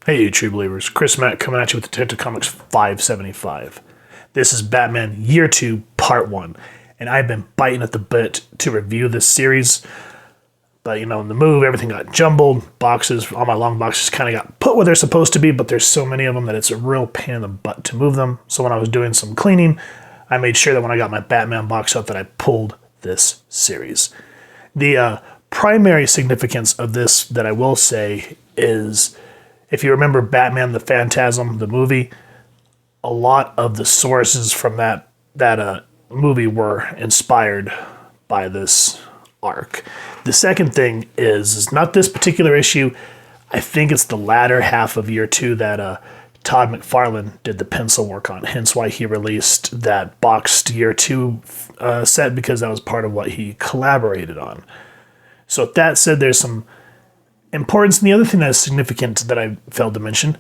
Hey, true believers. Chris Mack coming at you with Detective Comics 575. This is Batman Year 2, Part 1. And I've been biting at the bit to review this series. But, in the move, everything got jumbled. Boxes, all my long boxes kind of got put where they're supposed to be, but there's so many of them that it's a real pain in the butt to move them. So when I was doing some cleaning, I made sure that when I got my Batman box out that I pulled this series. The primary significance of this that I will say is, if you remember Batman the Phantasm, the movie, a lot of the sources from that movie were inspired by this arc. The second thing is not this particular issue. I think it's the latter half of Year 2 that Todd McFarlane did the pencil work on, hence why he released that boxed Year 2 set, because that was part of what he collaborated on. So with that said, there's some importance. And the other thing that is significant that I failed to mention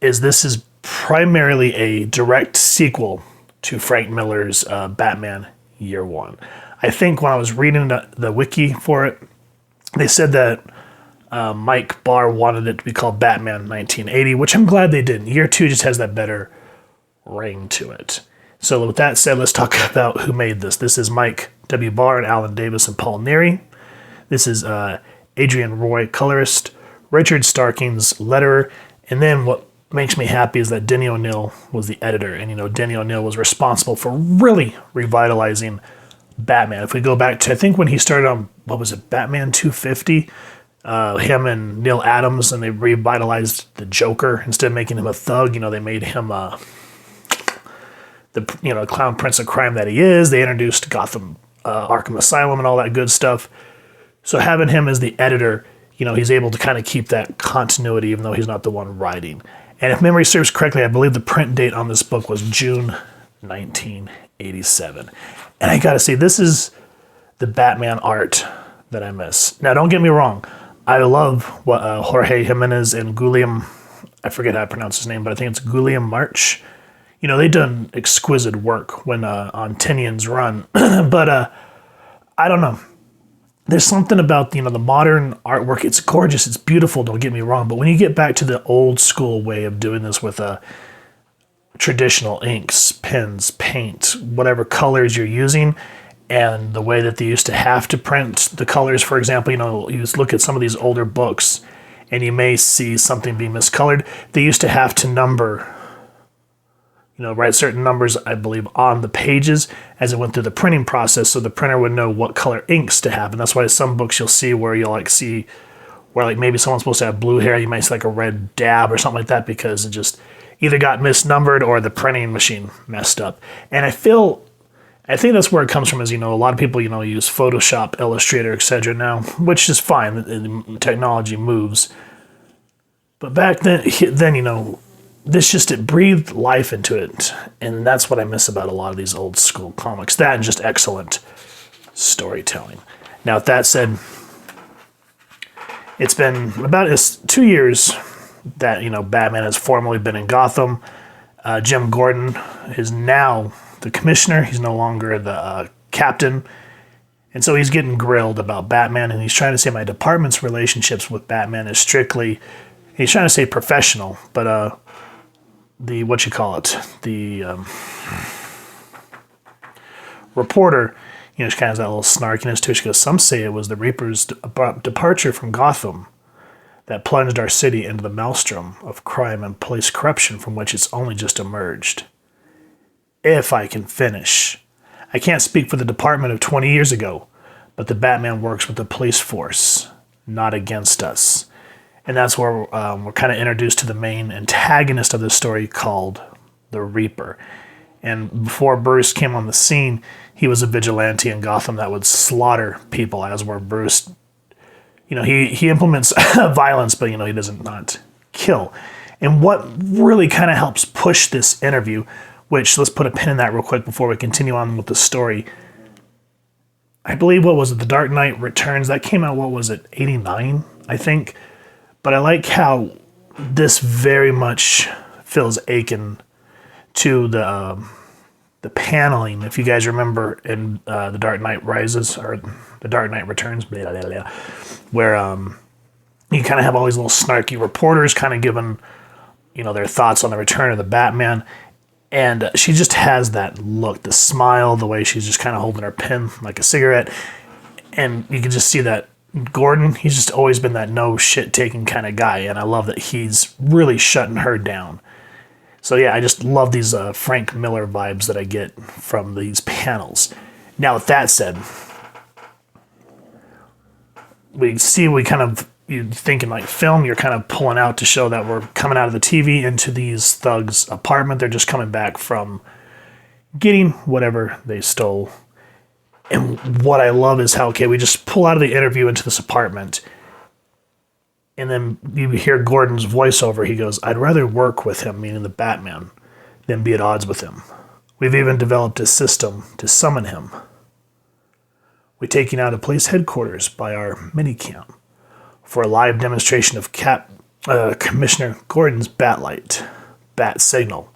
is this is primarily a direct sequel to Frank Miller's Batman Year 1. I think when I was reading the wiki for it, they said that Mike Barr wanted it to be called Batman 1980, which I'm glad they didn't. Year 2 just has that better ring to it. So with that said, let's talk about who made this. This is Mike W. Barr and Alan Davis and Paul Neary. This is Adrian Roy, colorist, Richard Starkings, letterer, and then what makes me happy is that Denny O'Neil was the editor, and Denny O'Neil was responsible for really revitalizing Batman. If we go back to, I think when he started on, Batman 250, him and Neil Adams, and they revitalized the Joker. Instead of making him a thug, they made him the clown prince of crime that he is. They introduced Gotham, Arkham Asylum, and all that good stuff. So having him as the editor, he's able to kind of keep that continuity, even though he's not the one writing. And if memory serves correctly, I believe the print date on this book was June 1987. And I gotta say, this is the Batman art that I miss. Now, don't get me wrong. I love what Jorge Jimenez and Guillem, I forget how to pronounce his name, but I think it's Guillem March. They've done exquisite work when on Tynion's run. But I don't know. There's something about, the modern artwork. It's gorgeous. It's beautiful. Don't get me wrong. But when you get back to the old school way of doing this with traditional inks, pens, paint, whatever colors you're using, and the way that they used to have to print the colors, for example, you just look at some of these older books and you may see something being miscolored. They used to have to number, write certain numbers, I believe, on the pages as it went through the printing process, so the printer would know what color inks to have. And that's why some books you'll see where you'll see where maybe someone's supposed to have blue hair, you might see a red dab or something like that, because it just either got misnumbered or the printing machine messed up. And I think that's where it comes from, is, a lot of people, use Photoshop, Illustrator, etc. now, which is fine. The technology moves. But back then, it breathed life into it. And that's what I miss about a lot of these old school comics. That and just excellent storytelling. Now, with that said, it's been about 2 years that, Batman has formally been in Gotham. Jim Gordon is now the commissioner. He's no longer the captain. And so he's getting grilled about Batman, and he's trying to say my department's relationships with Batman is strictly, he's trying to say professional, but the reporter, she kind of has that little snarkiness to it. She goes, some say it was the Reaper's departure from Gotham that plunged our city into the maelstrom of crime and police corruption from which it's only just emerged. If I can finish. I can't speak for the department of 20 years ago, but the Batman works with the police force, not against us. And that's where we're kind of introduced to the main antagonist of the story, called the Reaper. And before Bruce came on the scene, he was a vigilante in Gotham that would slaughter people, as where Bruce, he implements violence, but, he doesn't not kill. And what really kind of helps push this interview, which, let's put a pin in that real quick before we continue on with the story. I believe, The Dark Knight Returns, that came out, 89, I think. But I like how this very much feels akin to the paneling. If you guys remember in The Dark Knight Rises, or The Dark Knight Returns, blah, blah, blah, where You kind of have all these little snarky reporters kind of giving, their thoughts on the return of the Batman. And she just has that look, the smile, the way she's just kind of holding her pen like a cigarette. And you can just see that Gordon, he's just always been that no shit taking kind of guy. And I love that he's really shutting her down. So yeah, I just love these Frank Miller vibes that I get from these panels. Now, with that said, we kind of, you're thinking like film, you're kind of pulling out to show that we're coming out of the TV into these thugs' apartment. They're just coming back from getting whatever they stole. And what I love is how, we just pull out of the interview into this apartment, and then you hear Gordon's voiceover. He goes, "I'd rather work with him," meaning the Batman, "than be at odds with him. We've even developed a system to summon him. We're taking out a police headquarters by our minicamp for a live demonstration of Commissioner Gordon's bat signal."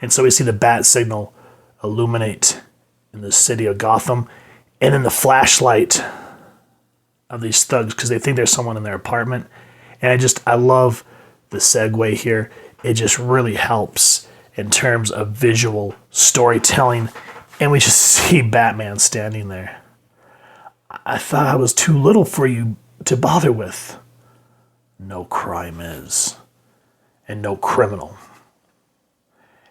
And so we see the bat signal illuminate in the city of Gotham, and then the flashlight of these thugs, because they think there's someone in their apartment. And I love the segue here. It just really helps in terms of visual storytelling. And we just see Batman standing there. "I thought I was too little for you to bother with. No crime is, and no criminal."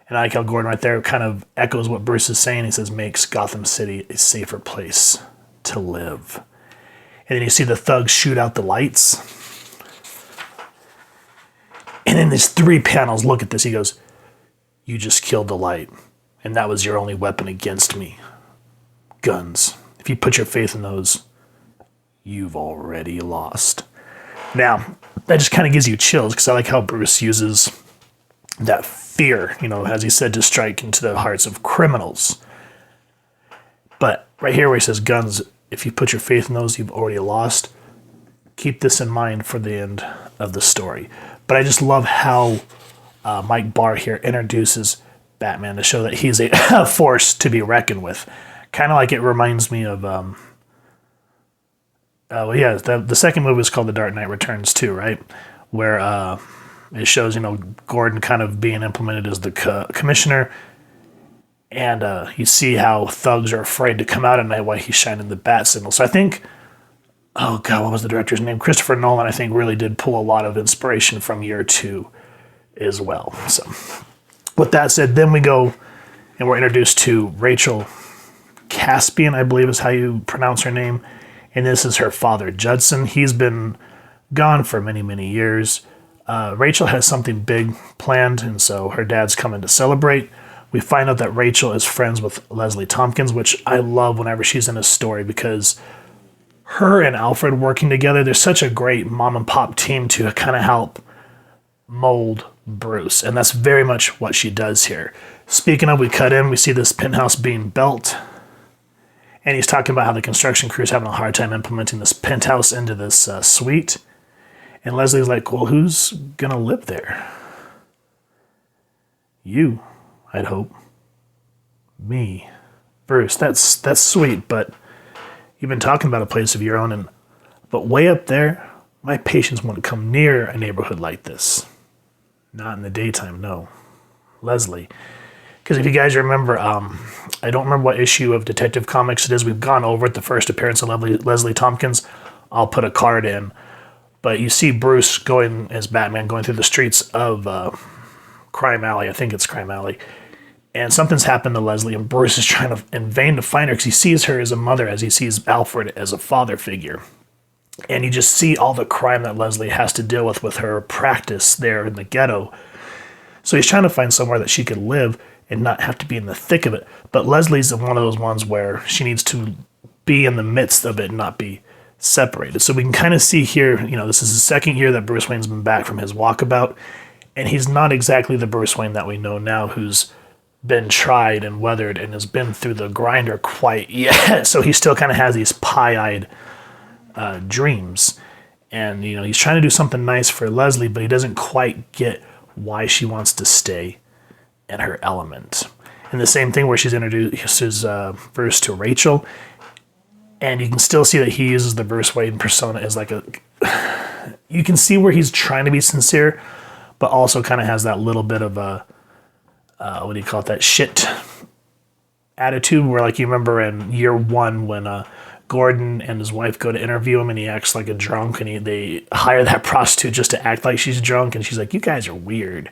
And I like how Gordon right there kind of echoes what Bruce is saying. He says, "Makes Gotham City a safer place to live." And then you see the thugs shoot out the lights. And in these 3 panels, look at this. He goes, "You just killed the light, and that was your only weapon against me. Guns. If you put your faith in those, you've already lost." Now, that just kind of gives you chills, because I like how Bruce uses that fear, as he said, to strike into the hearts of criminals. But right here where he says, "Guns, if you put your faith in those, you've already lost." Keep this in mind for the end of the story. But I just love how Mike Barr here introduces Batman to show that he's a force to be reckoned with. Kind of like it reminds me of, the second movie was called The Dark Knight Returns too, right? Where it shows, Gordon kind of being implemented as the commissioner. And you see how thugs are afraid to come out at night while he's shining the bat signal. So I think, what was the director's name? Christopher Nolan, I think, really did pull a lot of inspiration from Year 2 as well. So with that said, then we go and we're introduced to Rachel Caspian, I believe is how you pronounce her name. And this is her father, Judson. He's been gone for many, many years. Rachel has something big planned, and so her dad's coming to celebrate. We find out that Rachel is friends with Leslie Tompkins, which I love whenever she's in a story, because her and Alfred working together, they're such a great mom and pop team to kind of help mold Bruce. And that's very much what she does here. Speaking of, we cut in, we see this penthouse being built. And he's talking about how the construction crew's having a hard time implementing this penthouse into this suite. And Leslie's like, "Well, who's going to live there?" "You, I'd hope." "Me." "Bruce, that's sweet, but you've been talking about a place of your own, but way up there, my patients wouldn't come near a neighborhood like this. Not in the daytime, no." Leslie. Because if you guys remember, I don't remember what issue of Detective Comics it is. We've gone over it, the first appearance of Leslie Tompkins. I'll put a card in. But you see Bruce going as Batman going through the streets of Crime Alley. I think it's Crime Alley. And something's happened to Leslie, and Bruce is trying to, in vain to find her, because he sees her as a mother, as he sees Alfred as a father figure. And you just see all the crime that Leslie has to deal with her practice there in the ghetto. So he's trying to find somewhere that she could live and not have to be in the thick of it. But Leslie's one of those ones where she needs to be in the midst of it and not be separated. So we can kind of see here, this is the second year that Bruce Wayne's been back from his walkabout, and he's not exactly the Bruce Wayne that we know now, who's been tried and weathered and has been through the grinder quite yet. So he still kind of has these pie-eyed dreams. And, he's trying to do something nice for Leslie, but he doesn't quite get why she wants to stay in her element. And the same thing where she's introduces Bruce to Rachel. And you can still see that he uses the Bruce Wayne persona as like a... You can see where he's trying to be sincere, but also kind of has that little bit of a... what do you call it? That shit attitude where, like, you remember in year one when Gordon and his wife go to interview him and he acts like a drunk, and they hire that prostitute just to act like she's drunk, and she's like, you guys are weird.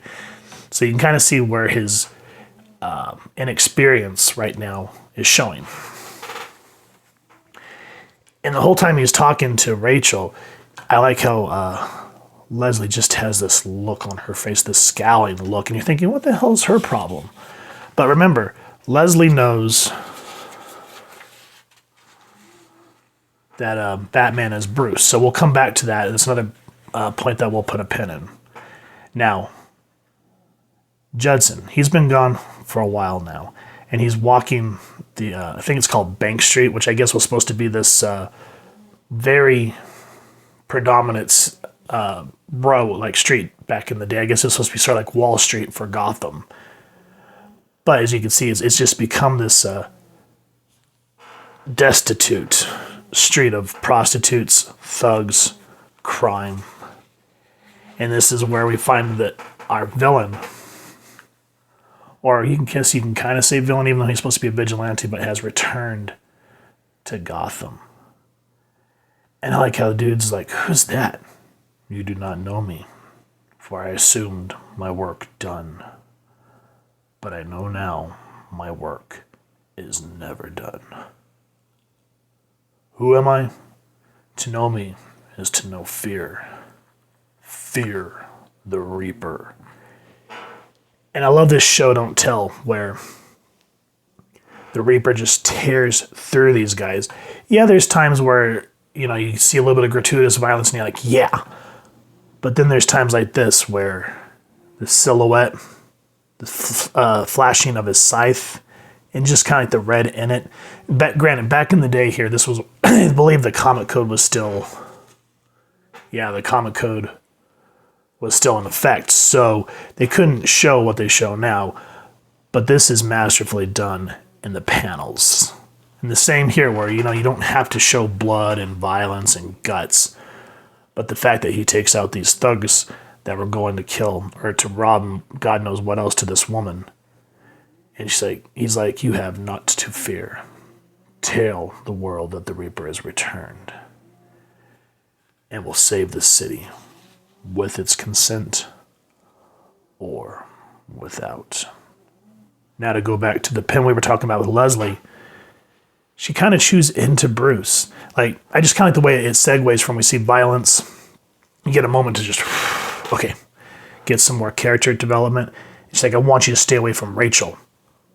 So you can kind of see where his inexperience right now is showing. And the whole time he's talking to Rachel, I like how Leslie just has this look on her face, this scowling look, and you're thinking, what the hell is her problem? But remember, Leslie knows that Batman is Bruce, so we'll come back to that. It's another point that we'll put a pin in. Now, Judson, he's been gone for a while now, and he's walking the, I think it's called Bank Street, which I guess was supposed to be this very predominant row, like street back in the day. I guess it's supposed to be sort of like Wall Street for Gotham. But as you can see, it's just become this destitute street of prostitutes, thugs, crime. And this is where we find that our villain, or you can kind of say villain, even though he's supposed to be a vigilante, but has returned to Gotham. And I like how the dude's like, who's that? You do not know me, for I assumed my work done. But I know now my work is never done. Who am I? To know me is to know fear. Fear the Reaper. And I love this show Don't Tell, where the Reaper just tears through these guys. Yeah, there's times where, you see a little bit of gratuitous violence and you're like, yeah. But then there's times like this where the silhouette, the flashing of his scythe, and just kind of like the red in it. Granted, back in the day here, this was, I believe the comic code was still, the comic code was still in effect. So they couldn't show what they show now, but this is masterfully done in the panels. And the same here where, you don't have to show blood and violence and guts, but the fact that he takes out these thugs that were going to kill or to rob God knows what else to this woman. And he's like, you have naught to fear. Tell the world that the Reaper is returned and will save the city with its consent or without. Now to go back to the pin we were talking about with Leslie, she kind of chews into Bruce. Like, I just kind of like the way it segues from we see violence, you get a moment to just, okay, get some more character development. She's like, I want you to stay away from Rachel.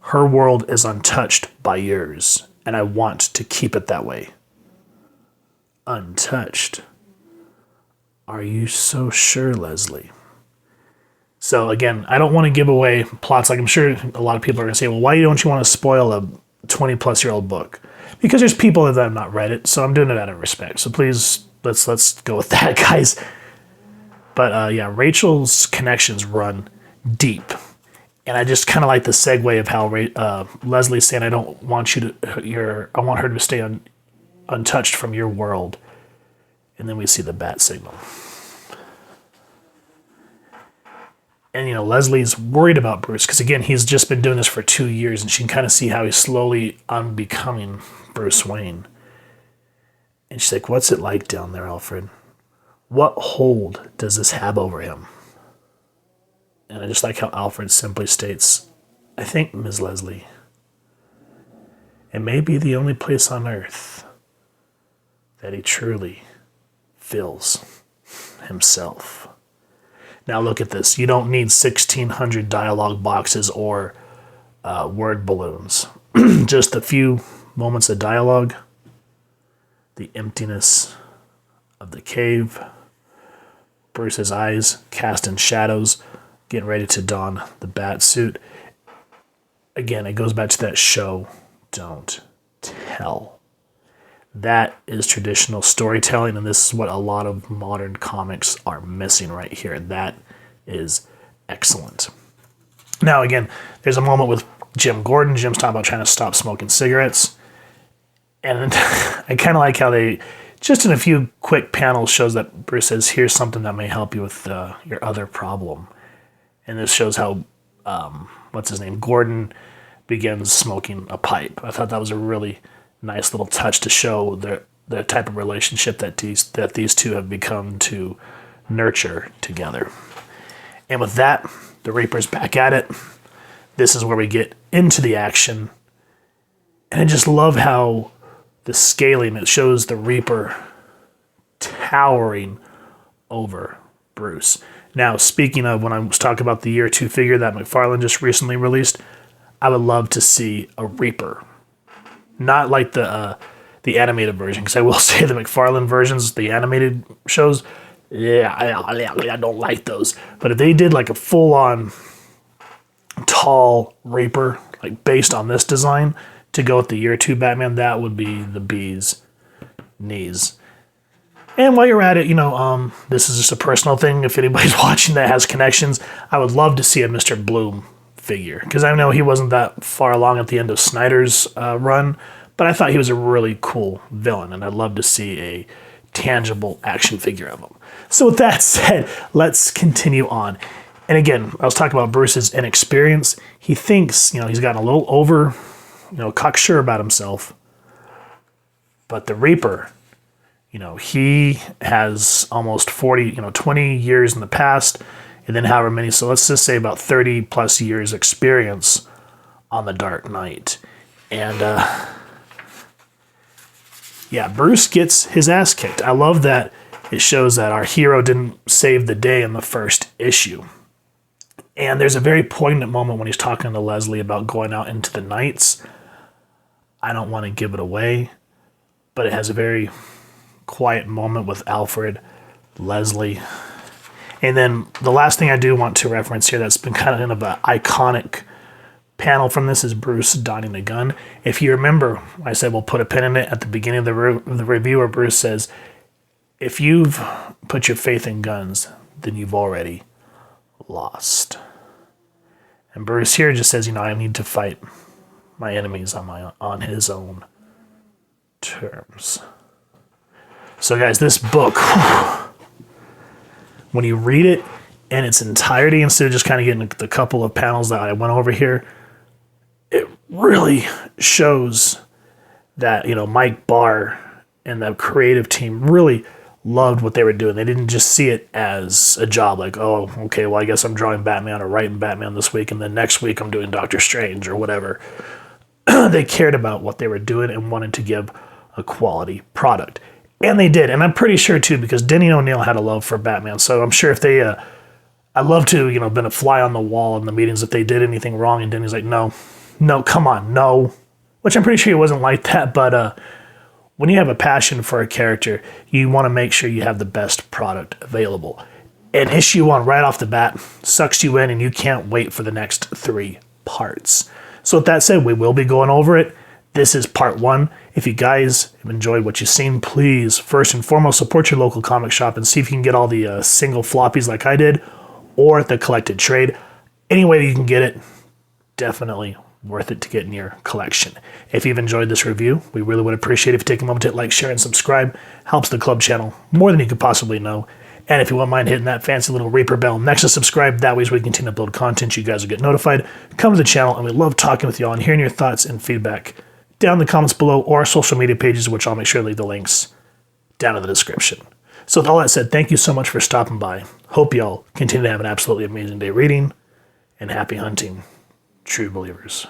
Her world is untouched by yours, and I want to keep it that way. Untouched? Are you so sure, Leslie? So again, I don't want to give away plots. Like, I'm sure a lot of people are going to say, well, why don't you want to spoil a 20-plus-year-old book? Because there's people that have not read it, so I'm doing it out of respect. So please, let's go with that, guys. But Rachel's connections run deep. And I just kind of like the segue of how Leslie's saying, I don't want you to, I want her to stay untouched from your world. And then we see the bat signal. And, Leslie's worried about Bruce because, again, he's just been doing this for 2 years, and she can kind of see how he's slowly unbecoming Bruce Wayne. And she's like, what's it like down there, Alfred? What hold does this have over him? And I just like how Alfred simply states, I think, Ms. Leslie, it may be the only place on earth that he truly feels himself. Now look at this. You don't need 1,600 dialogue boxes or word balloons. Just a few moments of dialogue, the emptiness of the cave, Bruce's eyes cast in shadows, getting ready to don the bat suit. Again, it goes back to that show, don't tell. That is traditional storytelling, and this is what a lot of modern comics are missing right here. That is excellent. Now, again, there's a moment with Jim Gordon. Jim's talking about trying to stop smoking cigarettes. And I kind of like how they, just in a few quick panels, shows that Bruce says, here's something that may help you with your other problem. And this shows how, what's his name, Gordon begins smoking a pipe. I thought that was a really nice little touch to show the type of relationship that these two have become to nurture together. And with that, the Reaper's back at it. This is where we get into the action. And I just love how the scaling, it shows the Reaper towering over Bruce. Now, speaking of when I was talking about the Year 2 figure that McFarlane just recently released, I would love to see a Reaper. Not like the animated version, because I will say the McFarlane versions, the animated shows, I don't like those. But if they did like a full-on tall Reaper, like based on this design, to go with the Year 2 Batman, that would be the bee's knees. And while you're at it, this is just a personal thing. If anybody's watching that has connections, I would love to see a Mr. Bloom figure, because I know he wasn't that far along at the end of Snyder's run, but I thought he was a really cool villain, and I'd love to see a tangible action figure of him. So with that said, let's continue on. And again, I was talking about Bruce's inexperience. He thinks, he's gotten a little over, cocksure about himself. But the Reaper, he has almost 20 years in the past, and then however many, so let's just say about 30 plus years experience on the Dark Knight. And Bruce gets his ass kicked. I love that it shows that our hero didn't save the day in the first issue. And there's a very poignant moment when he's talking to Leslie about going out into the nights. I don't want to give it away, but it has a very quiet moment with Alfred, Leslie. And then the last thing I do want to reference here that's been kind of an iconic panel from this is Bruce donning a gun. If you remember, I said we'll put a pin in it at the beginning of the review where Bruce says, if you've put your faith in guns, then you've already lost. And Bruce here just says, I need to fight my enemies on his own terms. So guys, this book, when you read it in its entirety, instead of just kind of getting the couple of panels that I went over here, it really shows that, Mike Barr and the creative team really loved what they were doing. They didn't just see it as a job, like, oh, okay, well, I guess I'm drawing Batman or writing Batman this week, and then next week I'm doing Doctor Strange or whatever. They cared about what they were doing and wanted to give a quality product. And they did. And I'm pretty sure, too, because Denny O'Neil had a love for Batman. So I'm sure if they, I'd love to, been a fly on the wall in the meetings if they did anything wrong. And Denny's like, no, come on, no. Which I'm pretty sure he wasn't like that. But when you have a passion for a character, you want to make sure you have the best product available. And issue 1 right off the bat sucks you in and you can't wait for the next 3 parts. So with that said, we will be going over it. This is part 1. If you guys have enjoyed what you've seen, please, first and foremost, support your local comic shop and see if you can get all the single floppies like I did, or the collected trade. Any way that you can get it, definitely worth it to get in your collection. If you've enjoyed this review, we really would appreciate it if you take a moment to hit like, share, and subscribe. Helps the club channel more than you could possibly know. And if you wouldn't mind hitting that fancy little Reaper bell next to subscribe, that way as we continue to upload content, you guys will get notified. Come to the channel, and we love talking with y'all and hearing your thoughts and feedback down in the comments below, or our social media pages, which I'll make sure to leave the links down in the description. So with all that said, thank you so much for stopping by. Hope y'all continue to have an absolutely amazing day reading, and happy hunting, true believers.